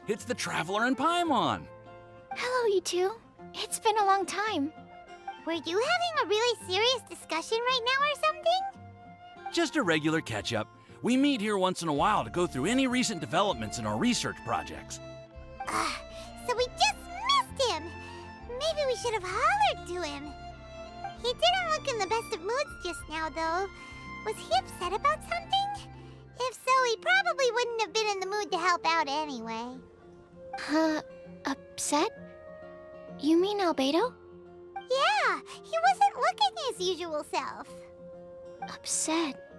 It's the Traveler and Paimon. Hello, you two. It's been a long time. Were you having a really serious discussion right now or something? Just a regular catch-up. We meet here once in a while to go through any recent developments in our research projects. So we just missed him. Maybe we should have hollered to him. He didn't look in the best of moods just now, though. Was he upset about something? If so, he probably wouldn't have been in the mood to help out anyway. Upset? You mean Albedo? Yeah, he wasn't looking his usual self. Upset?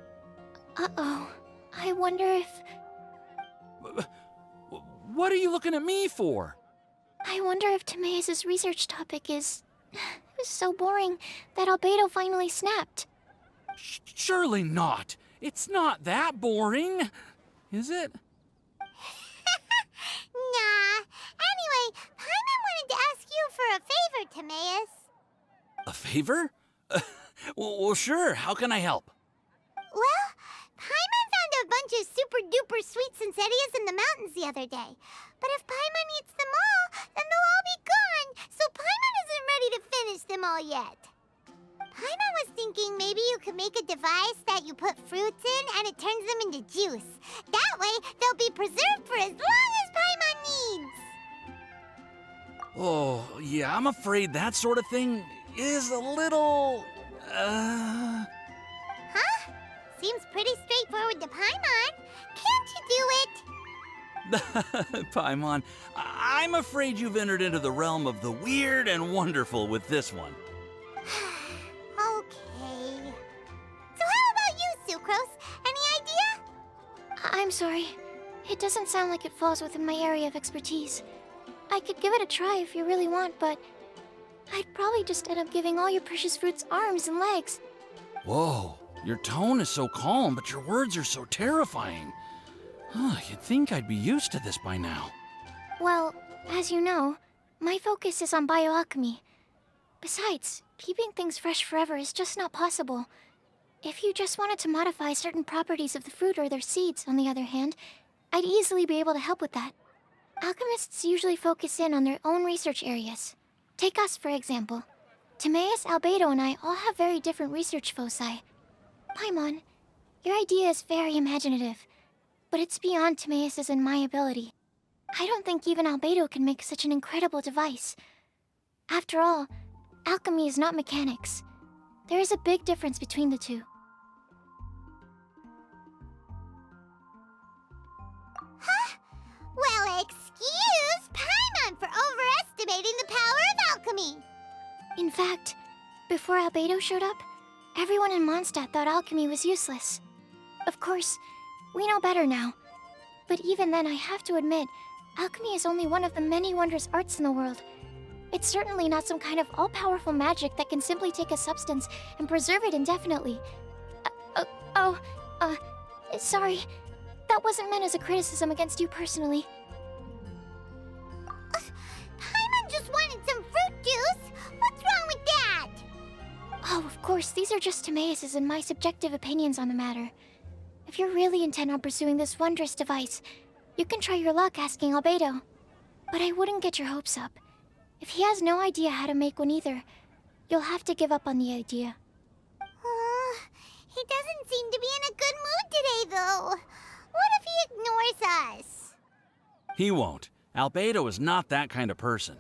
Uh-oh. I wonder if... What are you looking at me for? I wonder if Timaeus' research topic is... so boring that Albedo finally snapped. Surely not. It's not that boring, is it? Nah. Anyway, Paimon wanted to ask you for a favor, Timaeus. A favor? Well, sure. How can I help? Well, Paimon found a bunch of super-duper sweet Sincerias in the mountains the other day. But if Paimon eats them all, then they'll all be gone, so Paimon isn't ready to finish them all yet. Paimon was thinking maybe you could make a device that you put fruits in and it turns them into juice. That way, they'll be preserved for as long as Paimon needs. Oh, yeah, I'm afraid that sort of thing is a little... Huh? Seems pretty straightforward to Paimon. Can't you do it? Paimon, I'm afraid you've entered into the realm of the weird and wonderful with this one. Okay. So how about you, Sucrose? Any idea? I'm sorry. It doesn't sound like it falls within my area of expertise. I could give it a try if you really want, but I'd probably just end up giving all your precious fruits arms and legs. Whoa, your tone is so calm, but your words are so terrifying. You'd think I'd be used to this by now. Well, as you know, my focus is on bioalchemy. Besides, keeping things fresh forever is just not possible. If you just wanted to modify certain properties of the fruit or their seeds, on the other hand, I'd easily be able to help with that. Alchemists usually focus in on their own research areas. Take us, for example. Timaeus, Albedo, and I all have very different research foci. Paimon, your idea is very imaginative, but it's beyond Timaeus' and my ability. I don't think even Albedo can make such an incredible device. After all, alchemy is not mechanics. There is a big difference between the two. Huh? Well, excuse Paimon for overestimating the power of alchemy. In fact, before Albedo showed up, everyone in Mondstadt thought alchemy was useless. Of course, we know better now. But even then, I have to admit, alchemy is only one of the many wondrous arts in the world. It's certainly not some kind of all-powerful magic that can simply take a substance and preserve it indefinitely. Sorry. That wasn't meant as a criticism against you personally. Paimon just wanted some fruit juice. What's wrong with that? Oh, of course, these are just Timaeus' and my subjective opinions on the matter. If you're really intent on pursuing this wondrous device, you can try your luck asking Albedo. But I wouldn't get your hopes up. If he has no idea how to make one either, you'll have to give up on the idea. He doesn't seem to be in a good mood today, though. What if he ignores us? He won't. Albedo is not that kind of person.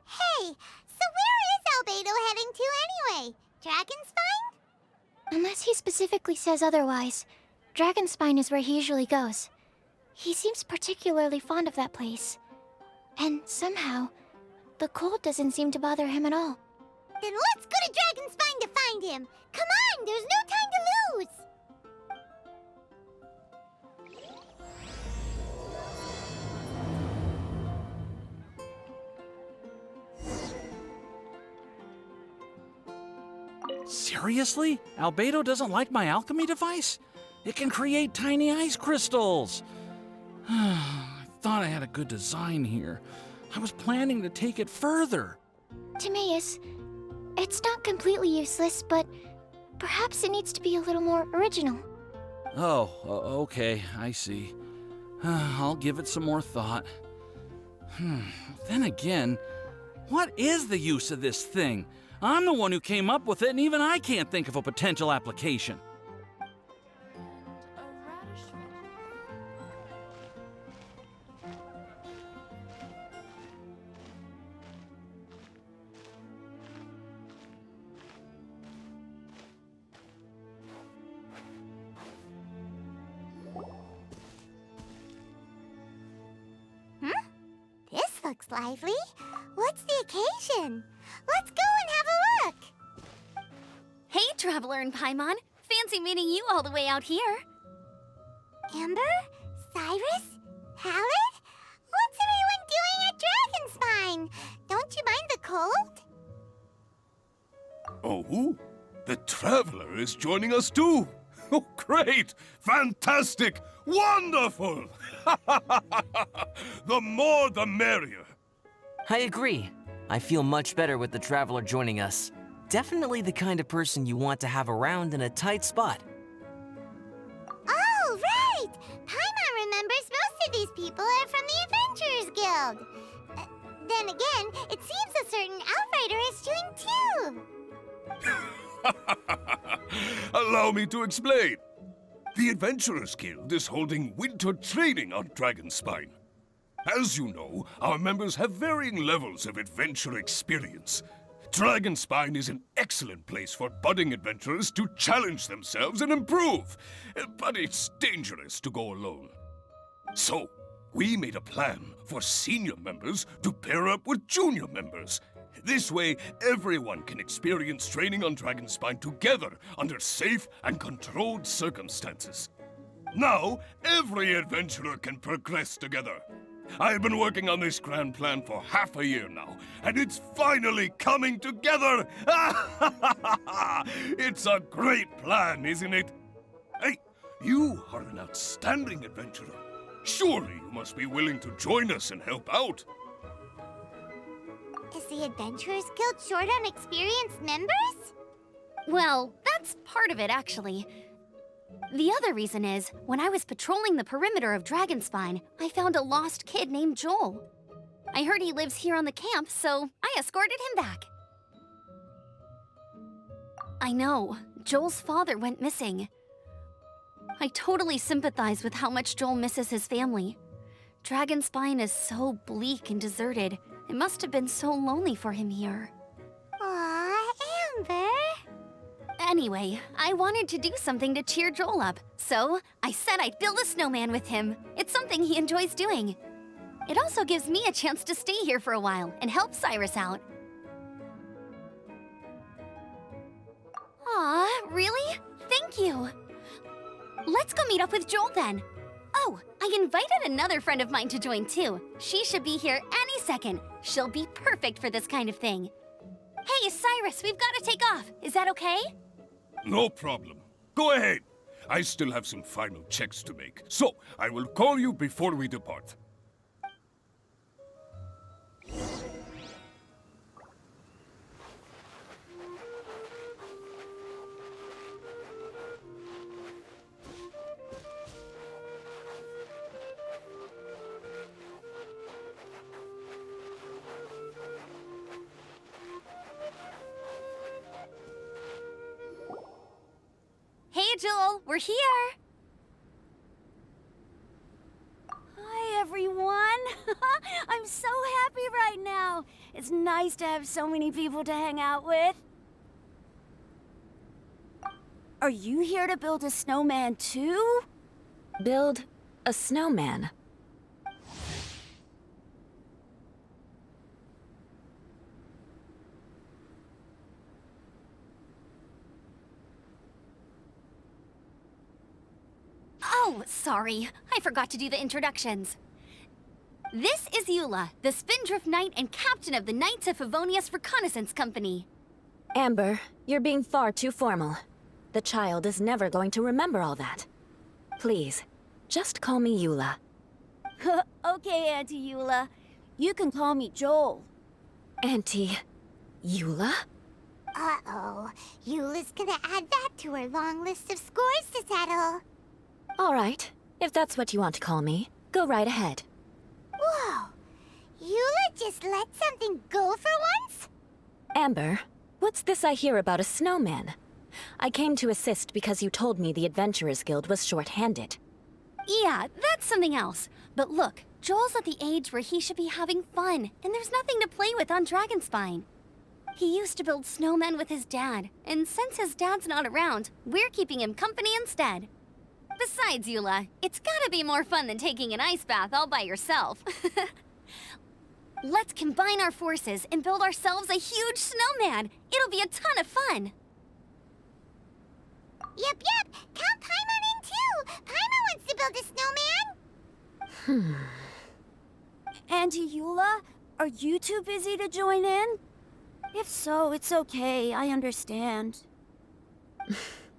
Hey, so where is Albedo heading to anyway? Dragonspine? Unless he specifically says otherwise, Dragonspine is where he usually goes. He seems particularly fond of that place. And somehow, the cold doesn't seem to bother him at all. Then let's go to Dragonspine to find him! Come on, there's no time to lose! Seriously? Albedo doesn't like my alchemy device? It can create tiny ice crystals! I thought I had a good design here. I was planning to take it further. Timaeus, it's not completely useless, but Perhaps it needs to be a little more original. Oh, okay, I see. I'll give it some more thought. Then again, what is the use of this thing? I'm the one who came up with it, and even I can't think of a potential application. This looks lively. What's the occasion? Let's go and have a look. Hey, Traveler and Paimon. Fancy meeting you all the way out here. Amber? Cyrus? Halid? What's everyone doing at Dragonspine? Don't you mind the cold? Oh, the Traveler is joining us too. Oh, great! Fantastic! Wonderful! The more the merrier. I agree. I feel much better with the Traveler joining us. Definitely the kind of person you want to have around in a tight spot. Oh, right! Paimon remembers most of these people are from the Adventurers Guild. Then again, it seems a certain Outrider is joined too. Allow me to explain. The Adventurers Guild is holding winter training on Dragonspine. As you know, our members have varying levels of adventure experience. Dragonspine is an excellent place for budding adventurers to challenge themselves and improve, but it's dangerous to go alone. So, we made a plan for senior members to pair up with junior members. This way, everyone can experience training on Dragonspine together under safe and controlled circumstances. Now, every adventurer can progress together. I've been working on this grand plan for half a year now, and it's finally coming together! It's a great plan, isn't it? Hey, you are an outstanding adventurer. Surely you must be willing to join us and help out. Is the Adventurers Guild short on experienced members? Well, that's part of it, actually. The other reason is, when I was patrolling the perimeter of Dragonspine, I found a lost kid named Joel. I heard he lives here on the camp, so I escorted him back. I know, Joel's father went missing. I totally sympathize with how much Joel misses his family. Dragonspine is so bleak and deserted. It must have been so lonely for him here. Aw, Amber. Anyway, I wanted to do something to cheer Joel up, so I said I'd build a snowman with him. It's something he enjoys doing. It also gives me a chance to stay here for a while and help Cyrus out. Aw, really? Thank you. Let's go meet up with Joel then. Oh, I invited another friend of mine to join too. She should be here any second. She'll be perfect for this kind of thing. Hey, Cyrus, we've got to take off. Is that okay? No problem. Go ahead. I still have some final checks to make, so I will call you before we depart. Hey, Joel, we're here. Hi, everyone. I'm so happy right now. It's nice to have so many people to hang out with. Are you here to build a snowman too? Build a snowman? Oh, sorry. I forgot to do the introductions. This is Eula, the Spindrift Knight and captain of the Knights of Favonius Reconnaissance Company. Amber, you're being far too formal. The child is never going to remember all that. Please, just call me Eula. Okay, Auntie Eula. You can call me Joel. Auntie Eula? Uh-oh. Eula's gonna add that to her long list of scores to settle. All right, if that's what you want to call me, go right ahead. Whoa! Eula just let something go for once? Amber, what's this I hear about a snowman? I came to assist because you told me the Adventurers Guild was short-handed. Yeah, that's something else. But look, Joel's at the age where he should be having fun, and there's nothing to play with on Dragonspine. He used to build snowmen with his dad, and since his dad's not around, we're keeping him company instead. Besides, Eula, it's gotta be more fun than taking an ice bath all by yourself. Let's combine our forces and build ourselves a huge snowman. It'll be a ton of fun. Yep. Count Paimon in too. Paimon wants to build a snowman. Auntie Eula, are you too busy to join in? If so, it's okay. I understand.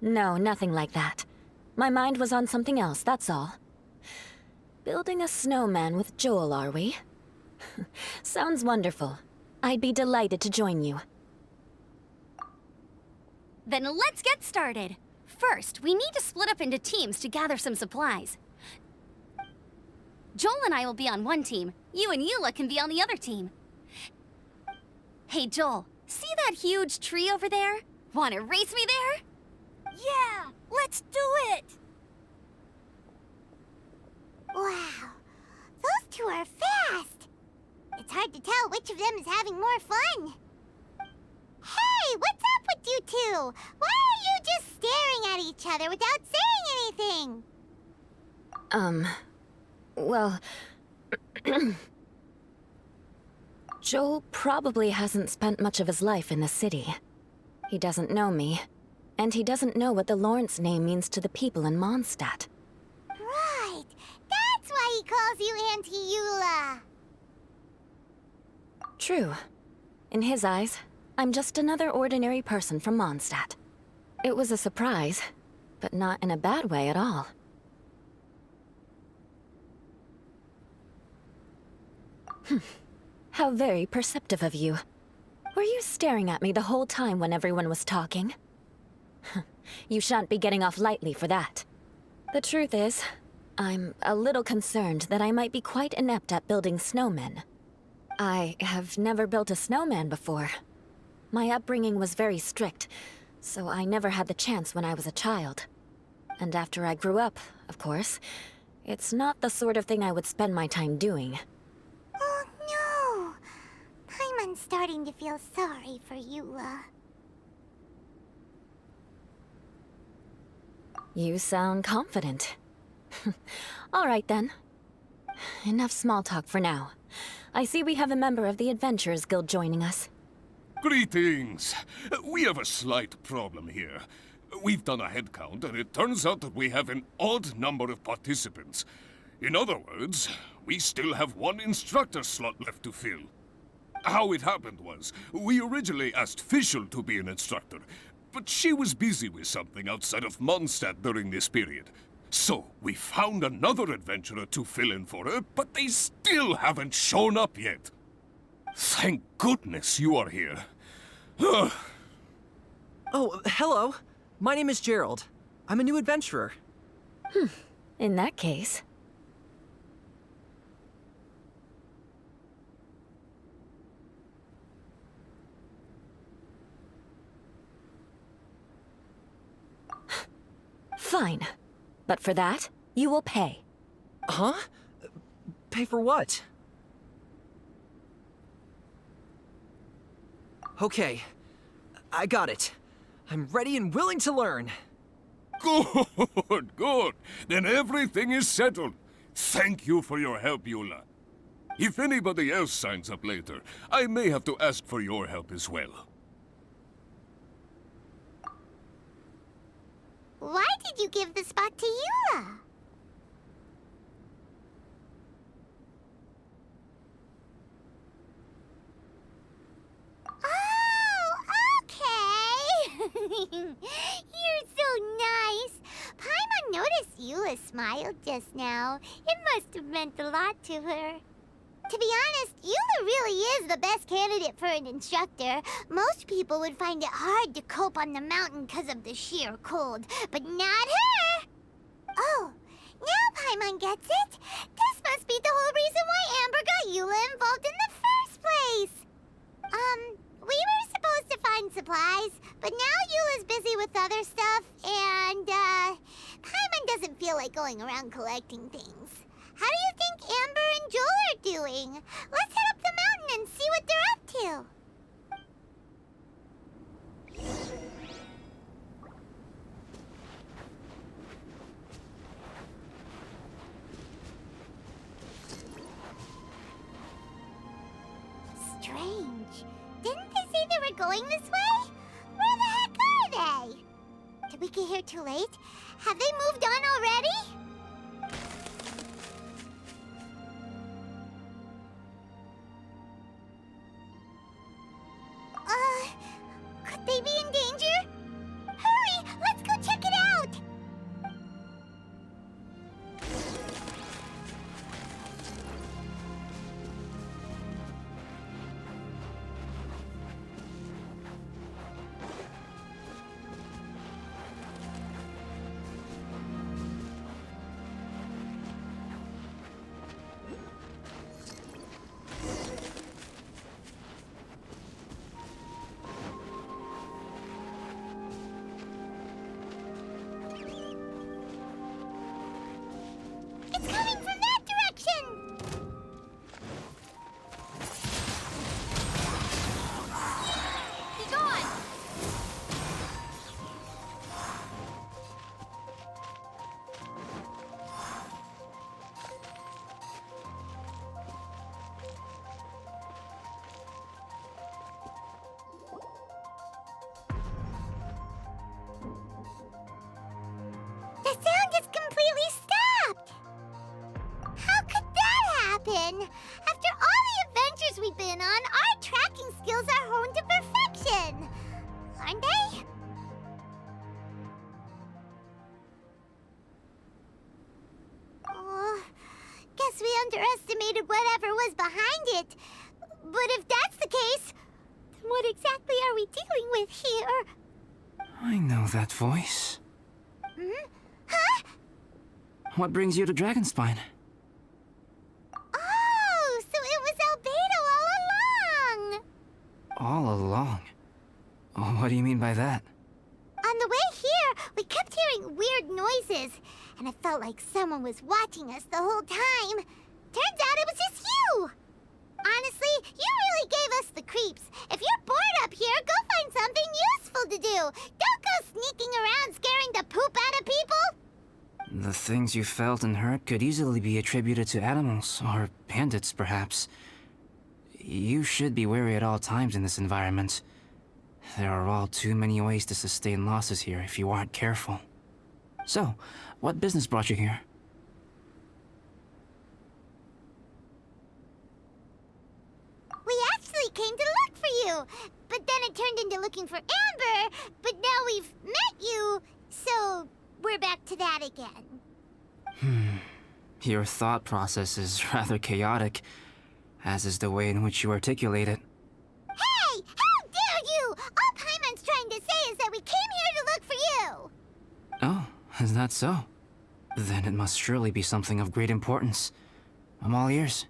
No, nothing like that. My mind was on something else, that's all. Building a snowman with Joel, are we? Sounds wonderful. I'd be delighted to join you. Then let's get started. First, we need to split up into teams to gather some supplies. Joel and I will be on one team. You and Eula can be on the other team. Hey, Joel, see that huge tree over there? Wanna race me there? Yeah, let's do it! Wow. Those two are fast. It's hard to tell which of them is having more fun. Hey, what's up with you two? Why are you just staring at each other without saying anything? Well... Joel probably hasn't spent much of his life in the city. He doesn't know me, and he doesn't know what the Lawrence name means to the people in Mondstadt. Right. That's why he calls you Auntie Eula. True. In his eyes, I'm just another ordinary person from Mondstadt. It was a surprise, but not in a bad way at all. How very perceptive of you. Were you staring at me the whole time when everyone was talking? You shan't be getting off lightly for that. The truth is, I'm a little concerned that I might be quite inept at building snowmen. I have never built a snowman before. My upbringing was very strict, so I never had the chance when I was a child. And after I grew up, of course, it's not the sort of thing I would spend my time doing. Oh no! Paimon's starting to feel sorry for Eula. You sound confident. All right then. Enough small talk for now. I see we have a member of the Adventurers Guild joining us. Greetings. We have a slight problem here. We've done a head count, and it turns out that we have an odd number of participants. In other words, we still have one instructor slot left to fill. How it happened was, we originally asked Fischl to be an instructor, but she was busy with something outside of Mondstadt during this period. So, we found another adventurer to fill in for her, but they still haven't shown up yet. Thank goodness you are here. Oh, hello. My name is Gerald. I'm a new adventurer. In that case... Fine. But for that, you will pay. Huh? Pay for what? Okay. I got it. I'm ready and willing to learn. Good, good. Then everything is settled. Thank you for your help, Eula. If anybody else signs up later, I may have to ask for your help as well. Why did you give the spot to Eula? Oh, okay. You're so nice. Paimon noticed Eula smiled just now. It must have meant a lot to her. To be honest, Eula really is the best candidate for an instructor. Most people would find it hard to cope on the mountain because of the sheer cold, but not her! Oh, now Paimon gets it. This must be the whole reason why Amber got Eula involved in the first place. We were supposed to find supplies, but now Eula's busy with other stuff, and, Paimon doesn't feel like going around collecting things. How do you think Amber and Joel are doing? Let's head up the mountain and see what they're up to. Strange. Didn't they say they were going this way? Where the heck are they? Did we get here too late? Have they moved on already? Could they be in danger? Hurry! Let's go check it out! It's coming from that direction! Be gone! The sound is completely stopped! How could that happen? After all the adventures we've been on, our tracking skills are honed to perfection! Aren't they? Oh, guess we underestimated whatever was behind it. But if that's the case, then what exactly are we dealing with here? I know that voice. Hmm? Huh? What brings you to Dragonspine? Oh, so it was Albedo all along! All along? Oh, what do you mean by that? On the way here, we kept hearing weird noises, and it felt like someone was watching us the whole time. Turns out it was just you! Honestly, you really gave us the creeps. If you're bored up here, go find something useful to do. Don't go sneaking around scaring the poop out of people. The things you felt and heard could easily be attributed to animals, or bandits, perhaps. You should be wary at all times in this environment. There are all too many ways to sustain losses here if you aren't careful. So, what business brought you here? We actually came to look for you, but then it turned into looking for Amber, but now we've met you, so we're back to that again. Your thought process is rather chaotic, as is the way in which you articulate it. Hey! How dare you! All Paimon's trying to say is that we came here to look for you! Oh, is that so? Then it must surely be something of great importance. I'm all ears.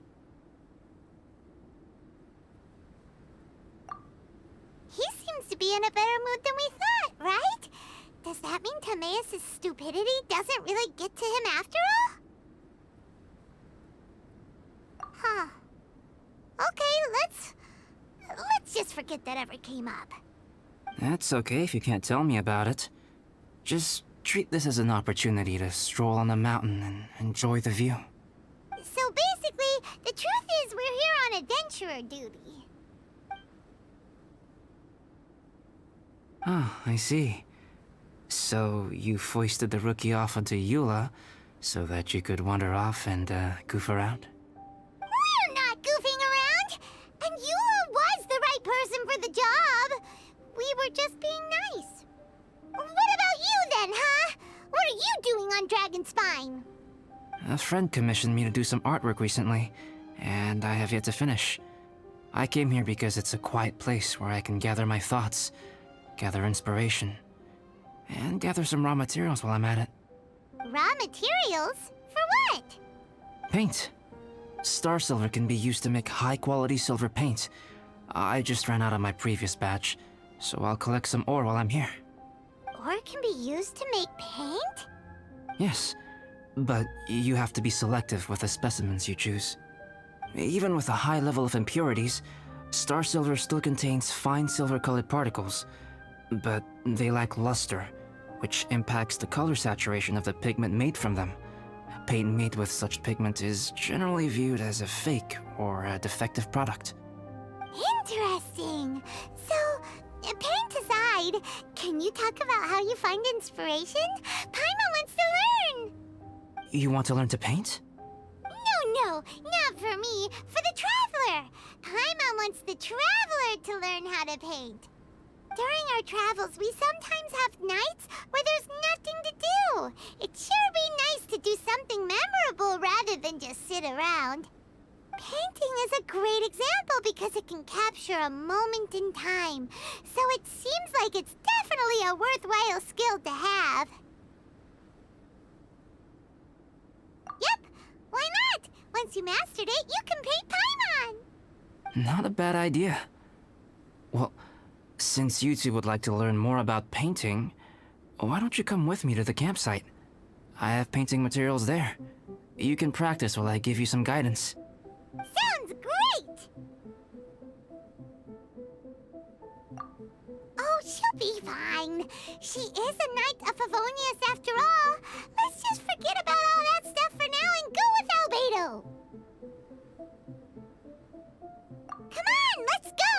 He seems to be in a better mood than we thought, right? Does that mean Timaeus' stupidity doesn't really get to him after all? Huh. Okay, let's just forget that ever came up. That's okay if you can't tell me about it. Just treat this as an opportunity to stroll on the mountain and enjoy the view. So basically, the truth is we're here on adventurer duty. Ah, I see. So you foisted the rookie off onto Eula so that you could wander off and goof around? We're not goofing around! And Eula was the right person for the job! We were just being nice. What about you then, huh? What are you doing on Dragonspine? A friend commissioned me to do some artwork recently, and I have yet to finish. I came here because it's a quiet place where I can gather my thoughts, gather inspiration, and gather some raw materials while I'm at it. Raw materials? For what? Paint. Star silver can be used to make high-quality silver paint. I just ran out of my previous batch, so I'll collect some ore while I'm here. Ore can be used to make paint? Yes, but you have to be selective with the specimens you choose. Even with a high level of impurities, star silver still contains fine silver-colored particles, but they lack luster, which impacts the color saturation of the pigment made from them. Paint made with such pigment is generally viewed as a fake or a defective product. Interesting. So, paint aside, can you talk about how you find inspiration? Paimon wants to learn! You want to learn to paint? No, not for me. For the Traveler. Paimon wants the Traveler to learn how to paint. During our travels, we sometimes have nights where there's nothing to do. It'd sure be nice to do something memorable rather than just sit around. Painting is a great example because it can capture a moment in time. So it seems like it's definitely a worthwhile skill to have. Yep, why not? Once you mastered it, you can paint Paimon. Not a bad idea. Well, since you two would like to learn more about painting, why don't you come with me to the campsite? I have painting materials there. You can practice while I give you some guidance. Sounds great! Oh, she'll be fine. She is a Knight of Favonius after all. Let's just forget about all that stuff for now and go with Albedo. Come on, let's go!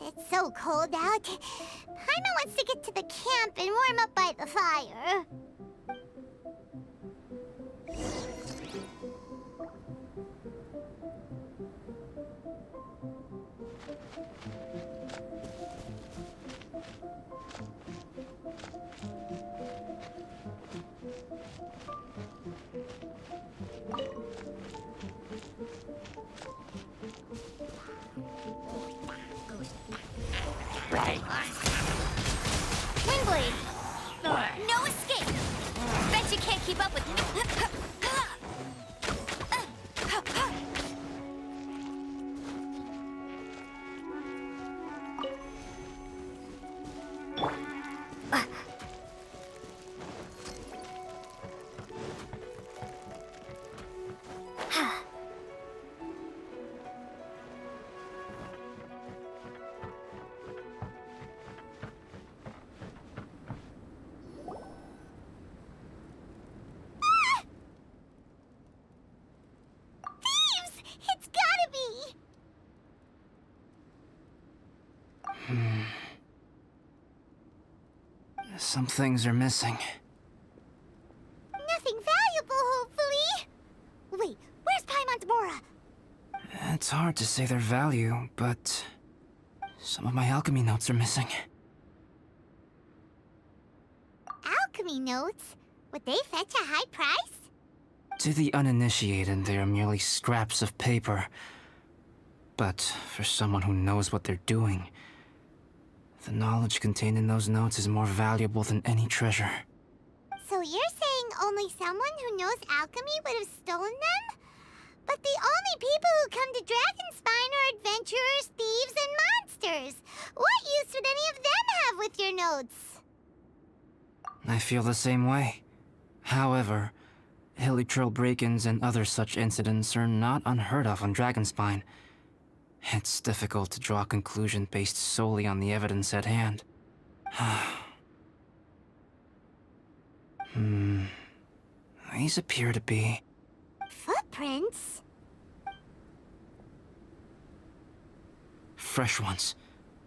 It's so cold out. Paimon wants to get to the camp and warm up by the fire. Windblade! No escape! Bet you can't keep up with me. It's gotta be! Some things are missing. Nothing valuable, hopefully. Wait, where's Paimon's Mora? It's hard to say their value, but some of my alchemy notes are missing. Alchemy notes? Would they fetch a high price? To the uninitiated, they are merely scraps of paper. But for someone who knows what they're doing, the knowledge contained in those notes is more valuable than any treasure. So you're saying only someone who knows alchemy would have stolen them? But the only people who come to Dragonspine are adventurers, thieves, and monsters. What use would any of them have with your notes? I feel the same way. However, hilly trail break-ins and other such incidents are not unheard of on Dragonspine. It's difficult to draw a conclusion based solely on the evidence at hand. These appear to be... Footprints? fresh ones.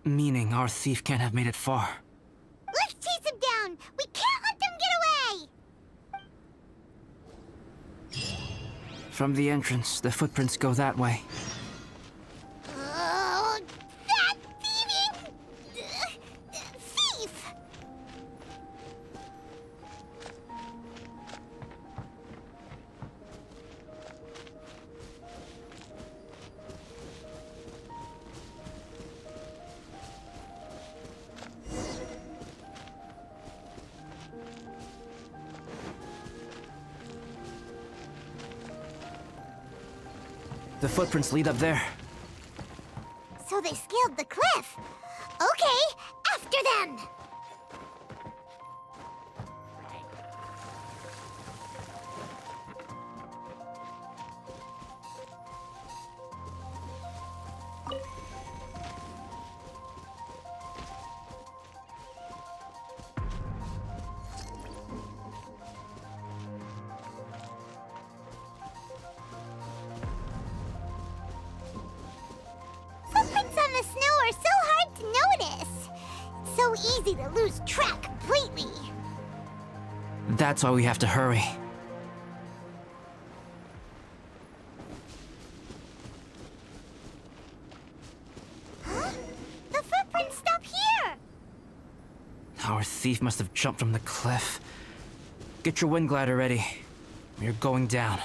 Meaning our thief can't have made it far. Let's chase him down! We can't let them get away! From the entrance, the footprints go that way. Oh, that thieving... thief! The footprints lead up there. So they scaled the cliff. Okay, after them! Footprints on the snow are so hard to notice. It's so easy to lose track completely. That's why we have to hurry. Huh? The footprints stop here! Our thief must have jumped from the cliff. Get your wind glider ready. We're going down.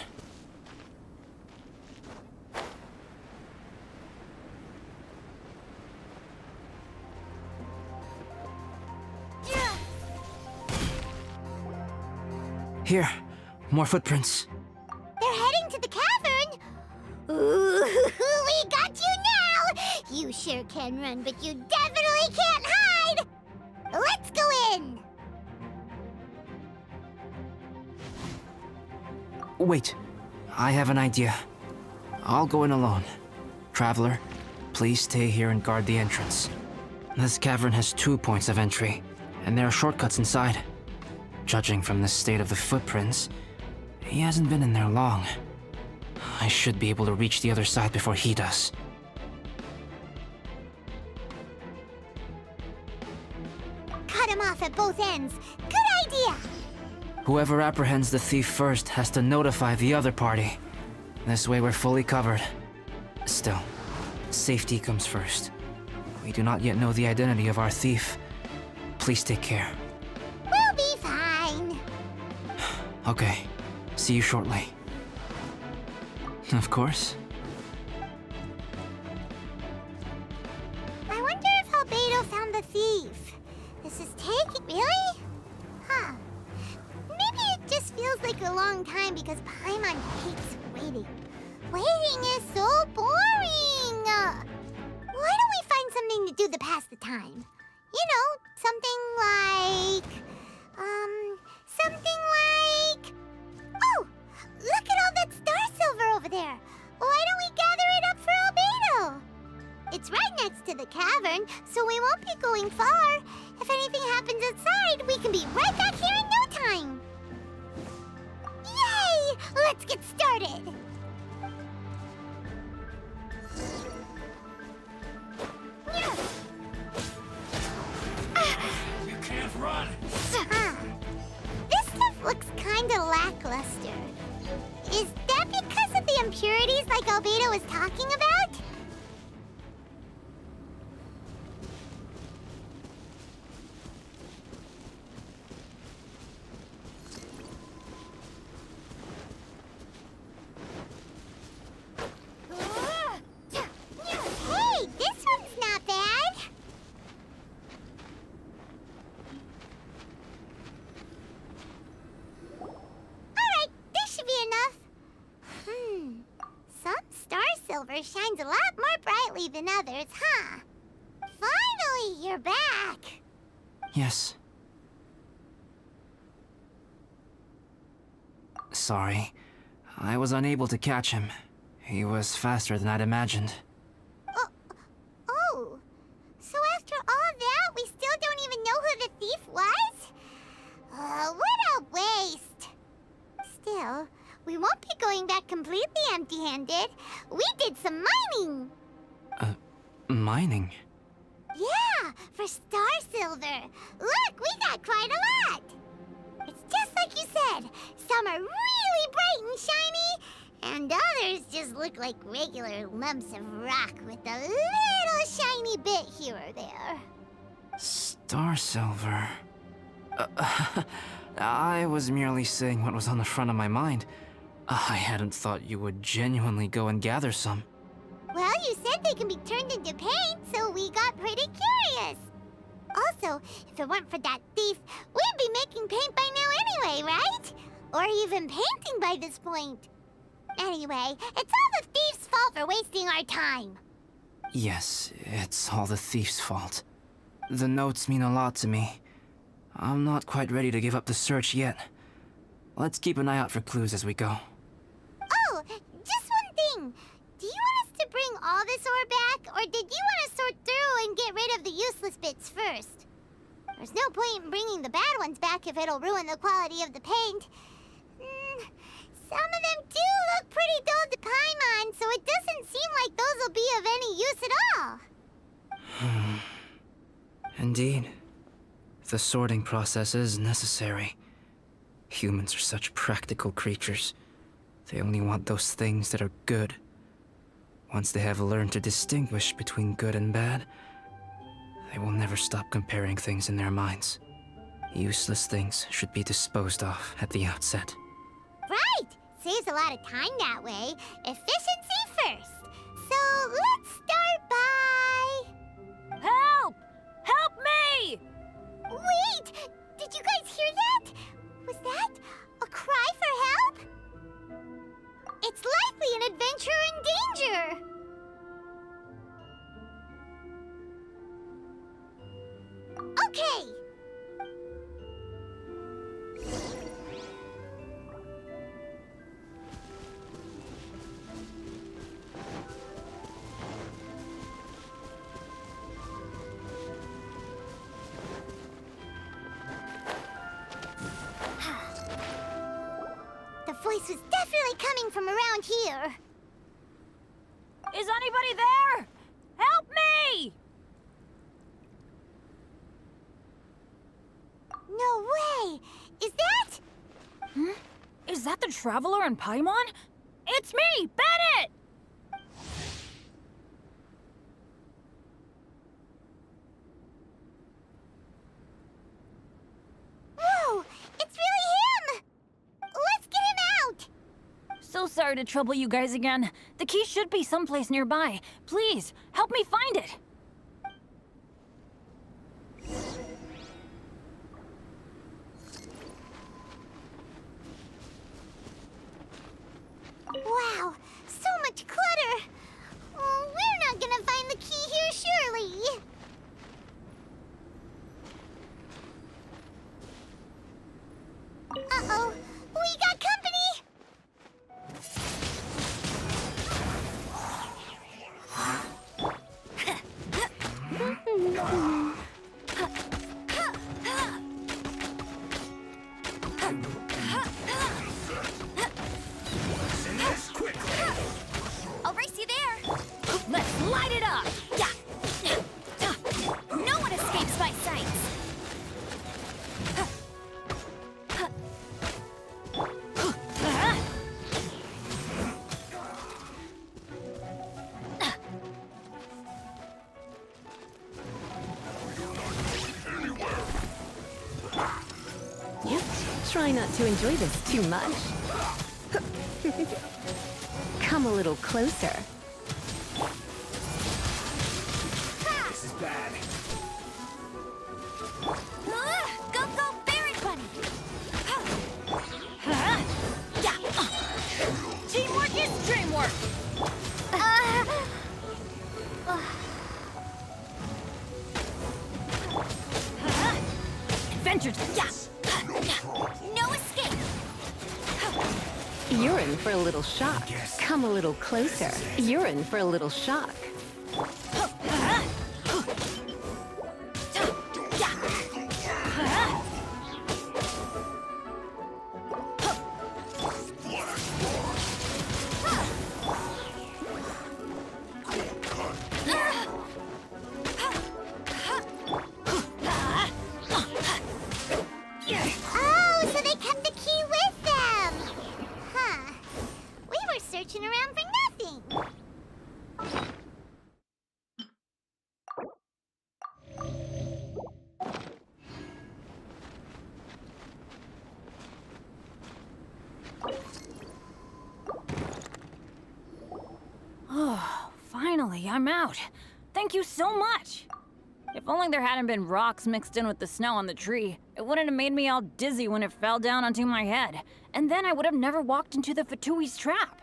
Here, more footprints. They're heading to the cavern! Ooh, we got you now! You sure can run, but you definitely can't hide! Let's go in! Wait, I have an idea. I'll go in alone. Traveler, please stay here and guard the entrance. This cavern has 2 points of entry, and there are shortcuts inside. Judging from the state of the footprints, he hasn't been in there long. I should be able to reach the other side before he does. Cut him off at both ends. Good idea! Whoever apprehends the thief first has to notify the other party. This way we're fully covered. Still, safety comes first. We do not yet know the identity of our thief. Please take care. We'll be fine. Okay, see you shortly. Of course. I wonder if Albedo found the thief. This is taking... Really? Huh. Maybe it just feels like a long time because Paimon hates waiting. Waiting is so boring! Why don't we find something to do to pass the time? You know, something like... Oh! Look at all that star silver over there! Why don't we gather it up for Albedo? It's right next to the cavern, so we won't be going far. If anything happens outside, we can be right back here in no time. Yay! Let's get started! You can't run! This stuff looks kinda lackluster. Is that because of the impurities like Albedo was talking about? Hey, this one's not bad. Alright, this should be enough. Some star silver shines a lot more brightly than others, huh? Finally, you're back. Yes. Sorry. I was unable to catch him. He was faster than I'd imagined. Oh, so after all that, we still don't even know who the thief was? What a waste. Still, we won't be going back completely empty-handed. We did some mining. Mining? Yeah, for star silver. Look, we got quite a lot. It's just like you said. Some are really bright and shiny, and others just look like regular lumps of rock with a little shiny bit here or there. Star silver. I was merely saying what was on the front of my mind. I hadn't thought you would genuinely go and gather some. Well, you said they can be turned into paint, so we got pretty curious. Also, if it weren't for that thief, we'd be making paint by now anyway, right? Or even painting by this point. Anyway, it's all the thief's fault for wasting our time. Yes, it's all the thief's fault. The notes mean a lot to me. I'm not quite ready to give up the search yet. Let's keep an eye out for clues as we go. Oh, just one thing. Do you want us to bring all this ore back, or did you want to sort through and get rid of the useless bits first? There's no point in bringing the bad ones back if it'll ruin the quality of the paint. Some of them do look pretty dull to Paimon, so it doesn't seem like those will be of any use at all. Indeed. The sorting process is necessary. Humans are such practical creatures. They only want those things that are good. Once they have learned to distinguish between good and bad, they will never stop comparing things in their minds. Useless things should be disposed of at the outset. Right! Saves a lot of time that way. Efficiency first. So let's start by... Help! Help me! Wait! Did you guys hear that? Was that a cry for help? It's likely an adventurer in danger! Okay! The voice was definitely coming from around here. Is anybody there? Help me! No way! Is that... Is that the Traveler in Paimon? It's me, Bennett! Whoa! It's really him! Let's get him out! So sorry to trouble you guys again. The key should be someplace nearby. Please, help me find it. Wow, so much clutter! Oh, we're not gonna find the key here, surely! Uh-oh, we got company! I'll race you there. Let's light it up. Yeah. No one escapes my sights. Yep. Try not to enjoy this too much. Come a little closer. This is bad. Go, go, Berry Bunny. Teamwork is dreamwork. Adventures. No escape. You're in for a little shock. Come a little closer. You're in for a little shock. Oh, so they kept the key with them! Huh. We were searching around for nothing. Oh, finally, I'm out. Thank you so much. If only there hadn't been rocks mixed in with the snow on the tree, it wouldn't have made me all dizzy when it fell down onto my head. And then I would have never walked into the Fatui's trap.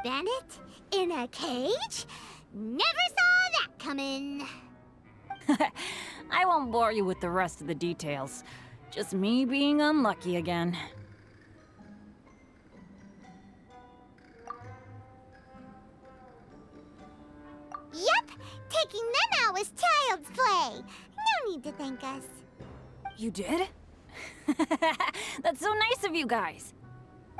Bennett in a cage? Never saw that coming. I won't bore you with the rest of the details. Just me being unlucky again. Yep, taking them out was child's play. No need to thank us. You did? That's so nice of you guys.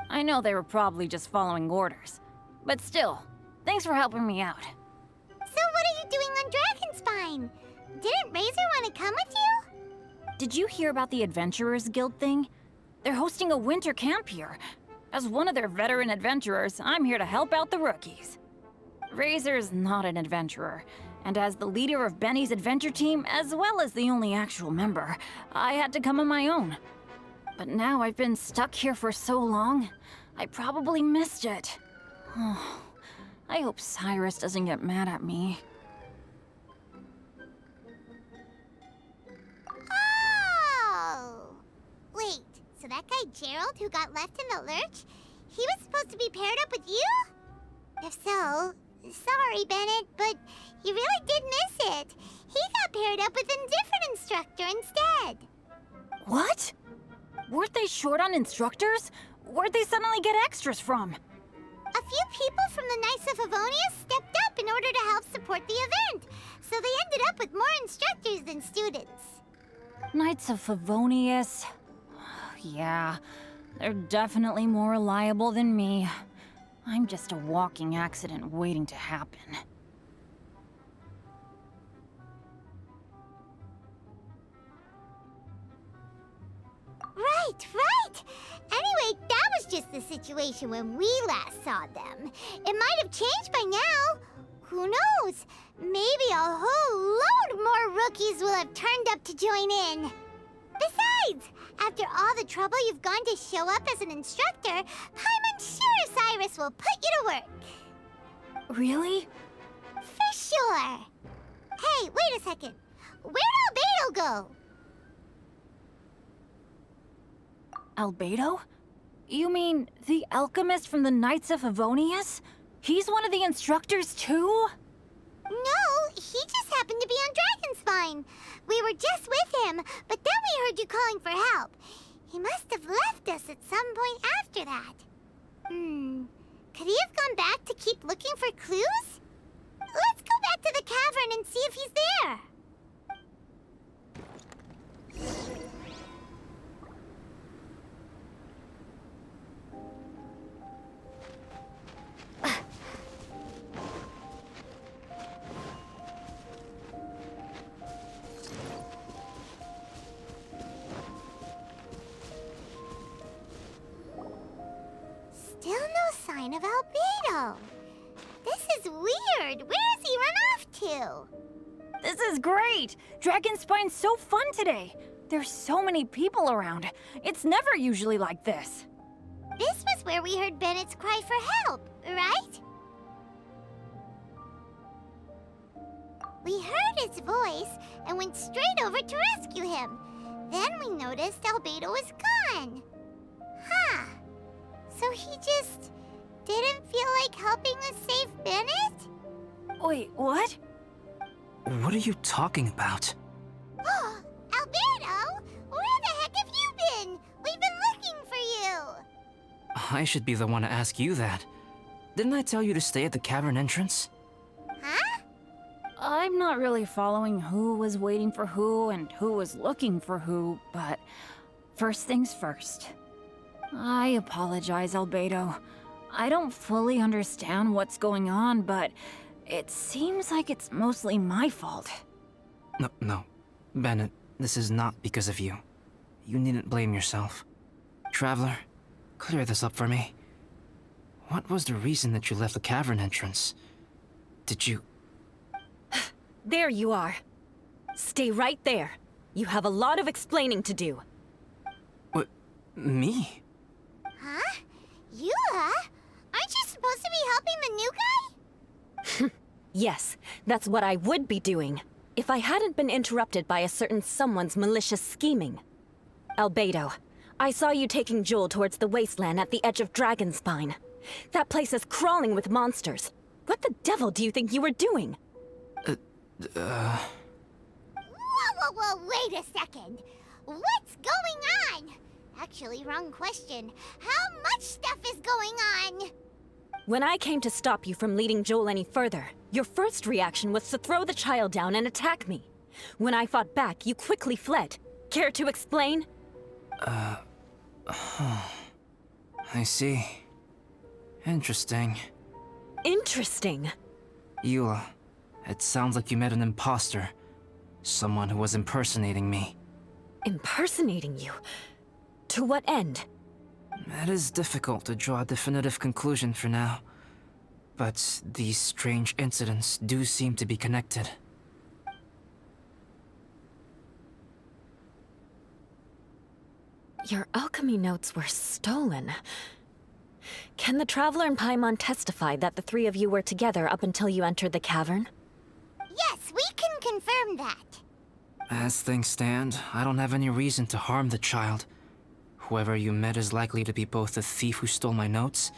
I know they were probably just following orders. But still, thanks for helping me out. So what are you doing on Dragonspine? Didn't Razor want to come with you? Did you hear about the Adventurers Guild thing? They're hosting a winter camp here. As one of their veteran adventurers, I'm here to help out the rookies. Razor's not an adventurer, and as the leader of Benny's adventure team, as well as the only actual member, I had to come on my own. But now I've been stuck here for so long, I probably missed it. Oh, I hope Cyrus doesn't get mad at me. Oh! Wait, so that guy Gerald who got left in the lurch, he was supposed to be paired up with you? If so, sorry, Bennett, but you really did miss it. He got paired up with a different instructor instead. What? Weren't they short on instructors? Where'd they suddenly get extras from? A few people from the Knights of Avonia stepped up in order to help support the event, so they ended up with more instructors than students. Knights of Favonius. Yeah, they're definitely more reliable than me. I'm just a walking accident waiting to happen. Right! Anyway, that was just the situation when we last saw them. It might have changed by now. Who knows? Maybe a whole load more rookies will have turned up to join in. Besides, after all the trouble you've gone to show up as an instructor, Paimon's sure Cyrus will put you to work. Really? For sure. Hey, wait a second. Where'd Albedo go? Albedo? You mean the alchemist from the Knights of Favonius? He's one of the instructors too? No, he just happened to be on Dragonspine. We were just with him, but then we heard you calling for help. He must have left us at some point after that. Could he have gone back to keep looking for clues? Let's go back to the cavern and see if he's there. Still no sign of Albedo. This is weird. Where has he run off to? This is great! Dragonspine's so fun today! There's so many people around. It's never usually like this. This was where we heard Bennett's cry for help, right? We heard his voice and went straight over to rescue him. Then we noticed Albedo was gone. Huh. So he just didn't feel like helping us save Bennett? Wait, what? What are you talking about? Oh, Albedo! Where the heck have you been? We've been looking for you! I should be the one to ask you that. Didn't I tell you to stay at the cavern entrance? Huh? I'm not really following who was waiting for who and who was looking for who, but first things first. I apologize, Albedo. I don't fully understand what's going on, but it seems like it's mostly my fault. No. Bennett, this is not because of you. You needn't blame yourself. Traveler, clear this up for me. What was the reason that you left the cavern entrance? Did you... There you are. Stay right there. You have a lot of explaining to do. What? Me? Huh? You, huh? Aren't you supposed to be helping the new guy? Yes, that's what I would be doing, if I hadn't been interrupted by a certain someone's malicious scheming. Albedo, I saw you taking Joel towards the wasteland at the edge of Dragonspine. That place is crawling with monsters. What the devil do you think you were doing? Whoa, wait a second. What's going on? Actually, wrong question. How much stuff is going on? When I came to stop you from leading Joel any further, your first reaction was to throw the child down and attack me. When I fought back, you quickly fled. Care to explain? I see. Interesting. Interesting. Eula, it sounds like you met an imposter. Someone who was impersonating me. Impersonating you? To what end? It is difficult to draw a definitive conclusion for now. But these strange incidents do seem to be connected. Your alchemy notes were stolen. Can the Traveler and Paimon testify that the three of you were together up until you entered the cavern? Yes, we can confirm that. As things stand, I don't have any reason to harm the child. Whoever you met is likely to be both the thief who stole my notes,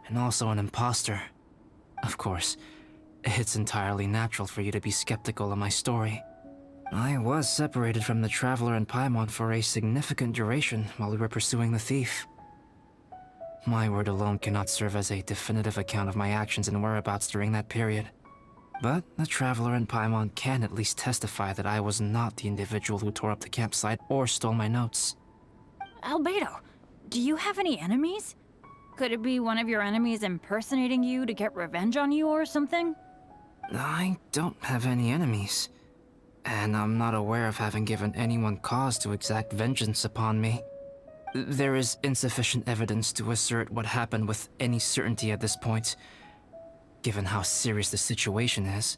and also an imposter. Of course, it's entirely natural for you to be skeptical of my story. I was separated from the Traveler and Paimon for a significant duration while we were pursuing the thief. My word alone cannot serve as a definitive account of my actions and whereabouts during that period. But the Traveler and Paimon can at least testify that I was not the individual who tore up the campsite or stole my notes. Albedo, do you have any enemies? Could it be one of your enemies impersonating you to get revenge on you or something? I don't have any enemies. And I'm not aware of having given anyone cause to exact vengeance upon me. There is insufficient evidence to assert what happened with any certainty at this point. Given how serious the situation is,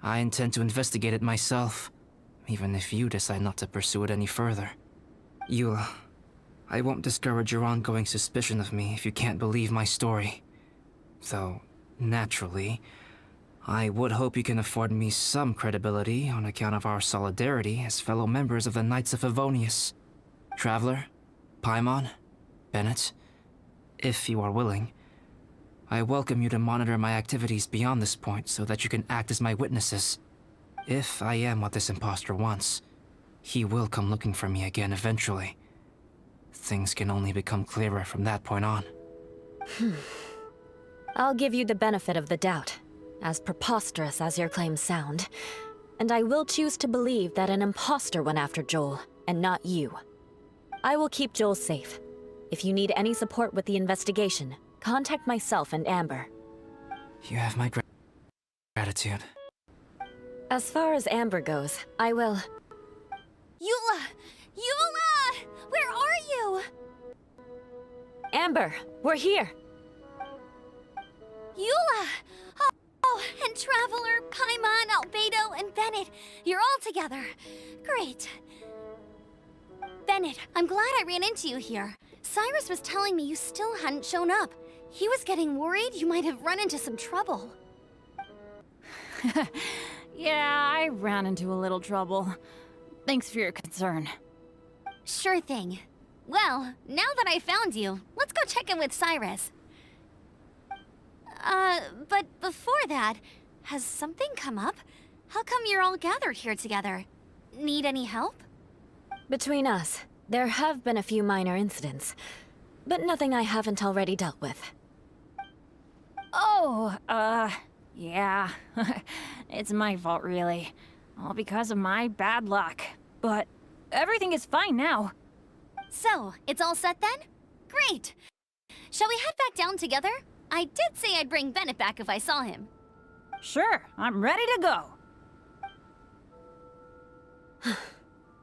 I intend to investigate it myself, even if you decide not to pursue it any further. Eula, I won't discourage your ongoing suspicion of me if you can't believe my story. Though, naturally, I would hope you can afford me some credibility on account of our solidarity as fellow members of the Knights of Favonius. Traveler, Paimon, Bennett, if you are willing, I welcome you to monitor my activities beyond this point so that you can act as my witnesses. If I am what this imposter wants, he will come looking for me again eventually. Things can only become clearer from that point on. I'll give you the benefit of the doubt, as preposterous as your claims sound. And I will choose to believe that an imposter went after Joel, and not you. I will keep Joel safe. If you need any support with the investigation, contact myself and Amber. You have my gratitude. As far as Amber goes, I will... Eula! Eula! Where are you? Amber, we're here! Eula! Oh, and Traveler, Paimon, Albedo, and Bennett. You're all together. Great. Bennett, I'm glad I ran into you here. Cyrus was telling me you still hadn't shown up. He was getting worried you might have run into some trouble. Yeah, I ran into a little trouble. Thanks for your concern. Sure thing. Well, now that I found you, let's go check in with Cyrus. But before that, has something come up? How come you're all gathered here together? Need any help? Between us, there have been a few minor incidents, but nothing I haven't already dealt with. Oh, yeah. It's my fault, really. All because of my bad luck. But everything is fine now. So, it's all set then? Great! Shall we head back down together? I did say I'd bring Bennett back if I saw him. Sure, I'm ready to go.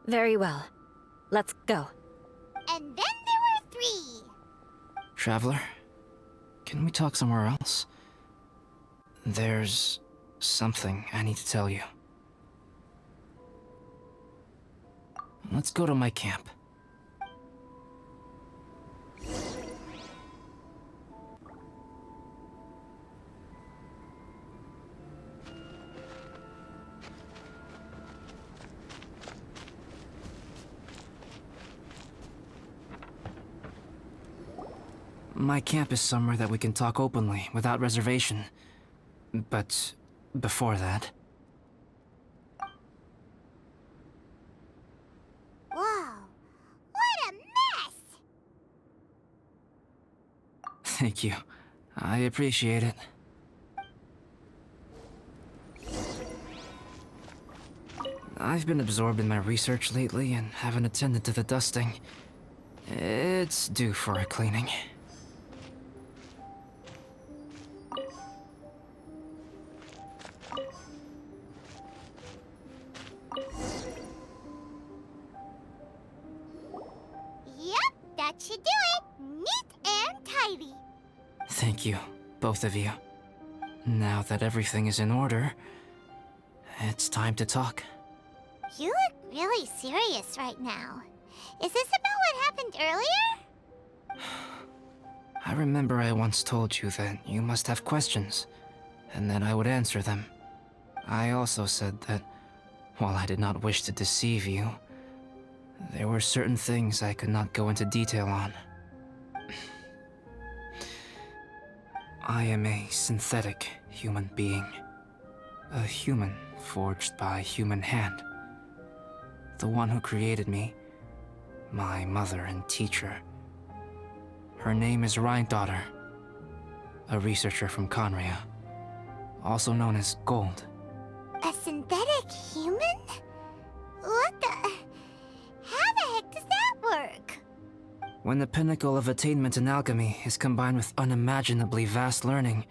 Very well. Let's go. And then there were 3. Traveler, can we talk somewhere else? There's something I need to tell you. Let's go to my camp. My camp is somewhere that we can talk openly, without reservation. But before that... Whoa, what a mess! Thank you. I appreciate it. I've been absorbed in my research lately and haven't attended to the dusting. It's due for a cleaning. Yep, that should do it. Neat and tidy. Thank you, both of you. Now that everything is in order, it's time to talk. You look really serious right now. Is this about what happened earlier? I remember I once told you that you must have questions, and that I would answer them. I also said that, while I did not wish to deceive you, there were certain things I could not go into detail on. I am a synthetic human being. A human forged by a human hand. The one who created me, my mother and teacher. Her name is Rhine-daughter, a researcher from Conria, also known as Gold. A synthetic human? What the... How the heck does that work? When the pinnacle of attainment in alchemy is combined with unimaginably vast learning,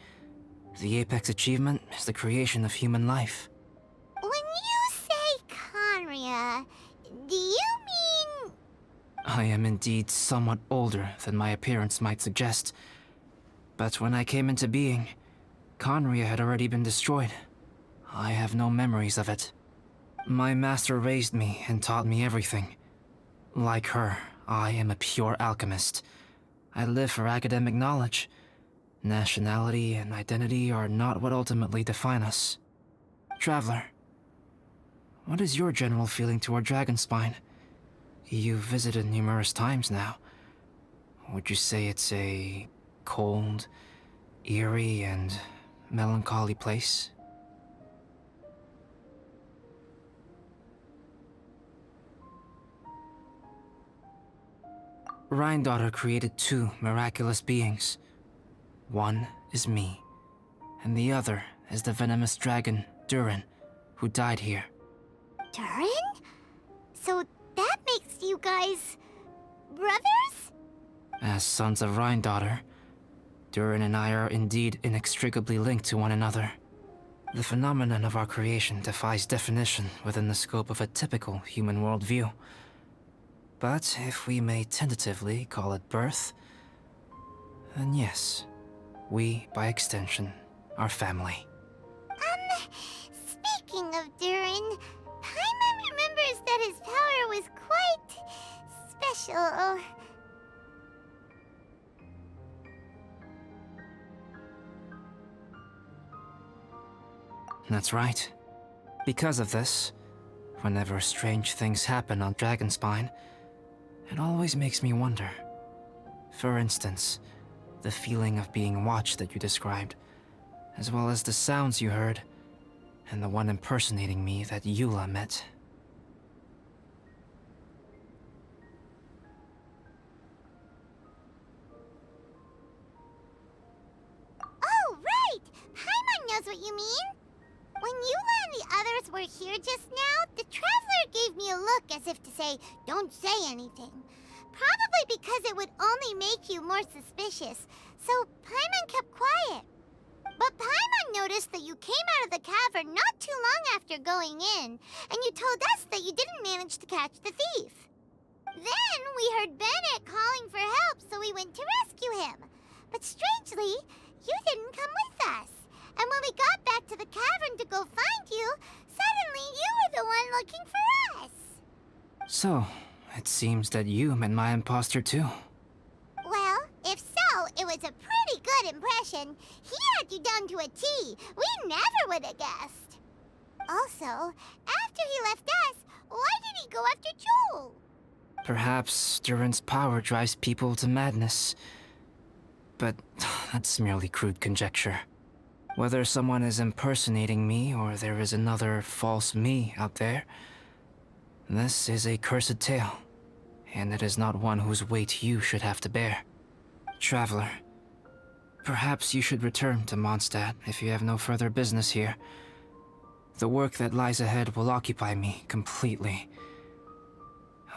the apex achievement is the creation of human life. When you say Conria, do you mean... I am indeed somewhat older than my appearance might suggest. But when I came into being, Conria had already been destroyed. I have no memories of it. My master raised me and taught me everything. Like her, I am a pure alchemist. I live for academic knowledge. Nationality and identity are not what ultimately define us. Traveler, what is your general feeling toward Dragonspine? You've visited numerous times now. Would you say it's a cold, eerie, and melancholy place? Rhine-daughter created two miraculous beings. One is me, and the other is the venomous dragon, Durin, who died here. Durin? So that makes you guys... brothers? As sons of Rhine-daughter, Durin and I are indeed inextricably linked to one another. The phenomenon of our creation defies definition within the scope of a typical human worldview. But if we may tentatively call it birth, then yes, we, by extension, are family. Speaking of Durin, Paimon remembers that his power was quite... special. That's right. Because of this, whenever strange things happen on Dragonspine, it always makes me wonder. For instance, the feeling of being watched that you described, as well as the sounds you heard, and the one impersonating me that Eula met. Oh, right! Paimon knows what you mean! When Eula and the others were here just now, the Traveler gave me a look as if to say, don't say anything. Probably because it would only make you more suspicious, so Paimon kept quiet. But Paimon noticed that you came out of the cavern not too long after going in, and you told us that you didn't manage to catch the thief. Then we heard Bennett calling for help, so we went to rescue him. But strangely, you didn't come with us. And when we got back to the cavern to go find you, suddenly you were the one looking for us. So, it seems that you met my imposter too. Well, if so, it was a pretty good impression. He had you down to a T. We never would have guessed. Also, after he left us, why did he go after Joel? Perhaps Durin's power drives people to madness. but that's merely crude conjecture. Whether someone is impersonating me or there is another false me out there, this is a cursed tale, and it is not one whose weight you should have to bear. Traveler, perhaps you should return to Mondstadt if you have no further business here. The work that lies ahead will occupy me completely.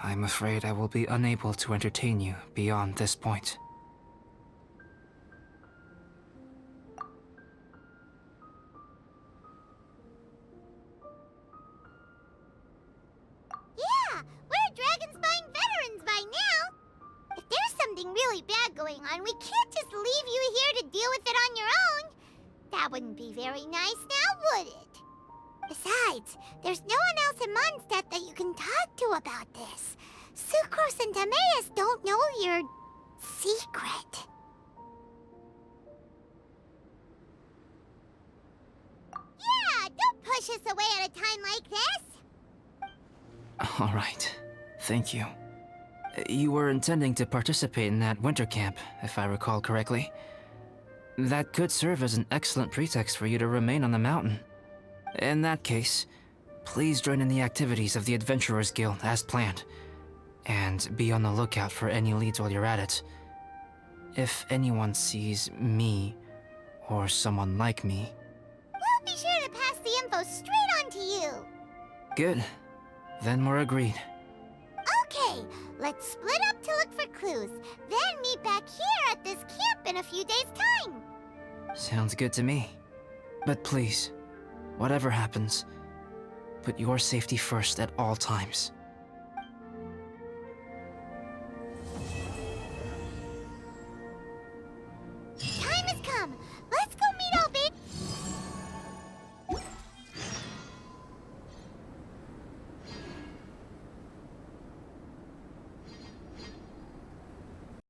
I'm afraid I will be unable to entertain you beyond this point. Yeah, we're Dragonspine veterans by now. If there's something really bad going on, we can't just leave you here to deal with it on your own. That wouldn't be very nice now, would it? Besides, there's no one else in Mondstadt that you can talk to about this. Sucrose and Timaeus don't know your secret. Yeah, don't push us away at a time like this. All right. Thank you. You were intending to participate in that winter camp, if I recall correctly. That could serve as an excellent pretext for you to remain on the mountain. In that case, please join in the activities of the Adventurers Guild as planned, and be on the lookout for any leads while you're at it. If anyone sees me, or someone like me... We'll be sure to pass the info straight on to you. Good. Then we're agreed. Okay, let's split up to look for clues, then meet back here at this camp in a few days' time. Sounds good to me. But please, whatever happens, put your safety first at all times.